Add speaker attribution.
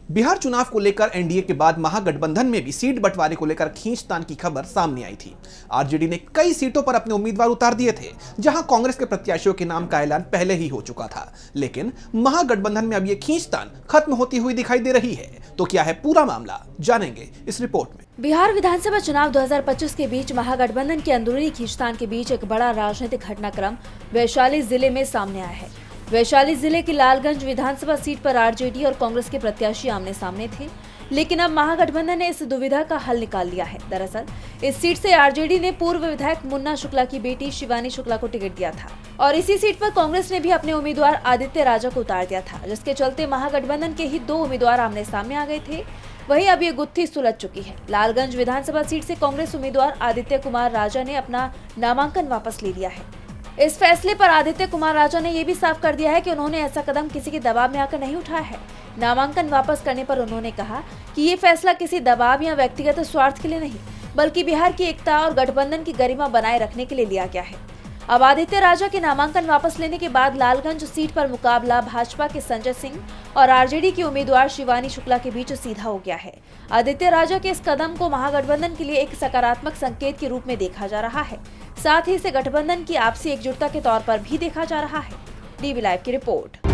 Speaker 1: बिहार चुनाव को लेकर एनडीए के बाद महागठबंधन में भी सीट बंटवारे को लेकर खींचतान की खबर सामने आई थी। आरजेडी ने कई सीटों पर अपने उम्मीदवार उतार दिए थे, जहां कांग्रेस के प्रत्याशियों के नाम का ऐलान पहले ही हो चुका था। लेकिन महागठबंधन में अब ये खींचतान खत्म होती हुई दिखाई दे रही है। तो क्या है पूरा मामला, जानेंगे इस रिपोर्ट में।
Speaker 2: बिहार विधानसभा चुनाव 2025 के बीच महागठबंधन की अंदरूनी खींचतान के बीच एक बड़ा राजनीतिक घटनाक्रम वैशाली जिले में सामने आया है। वैशाली जिले की लालगंज विधानसभा सीट पर आरजेडी और कांग्रेस के प्रत्याशी आमने सामने थे, लेकिन अब महागठबंधन ने इस दुविधा का हल निकाल लिया है। दरअसल इस सीट से आरजेडी ने पूर्व विधायक मुन्ना शुक्ला की बेटी शिवानी शुक्ला को टिकट दिया था और इसी सीट पर कांग्रेस ने भी अपने उम्मीदवार आदित्य राजा को उतार दिया था, जिसके चलते महागठबंधन के ही दो उम्मीदवार आमने सामने आ गए थे। वहीं अब ये गुत्थी सुलझ चुकी है। लालगंज विधानसभा सीट से कांग्रेस उम्मीदवार आदित्य कुमार राजा ने अपना नामांकन वापस ले लिया है। इस फैसले पर आदित्य कुमार राजा ने ये भी साफ कर दिया है कि उन्होंने ऐसा कदम किसी के दबाव में आकर नहीं उठाया है। नामांकन वापस करने पर उन्होंने कहा कि ये फैसला किसी दबाव या व्यक्तिगत स्वार्थ के लिए नहीं, बल्कि बिहार की एकता और गठबंधन की गरिमा बनाए रखने के लिए लिया गया है। अब आदित्य राजा के नामांकन वापस लेने के बाद लालगंज सीट पर मुकाबला भाजपा के संजय सिंह और आरजेडी की उम्मीदवार शिवानी शुक्ला के बीच सीधा हो गया है। आदित्य राजा के इस कदम को महागठबंधन के लिए एक सकारात्मक संकेत के रूप में देखा जा रहा है। साथ ही इसे गठबंधन की आपसी एकजुटता के तौर पर भी देखा जा रहा है। डीवी लाइव की रिपोर्ट।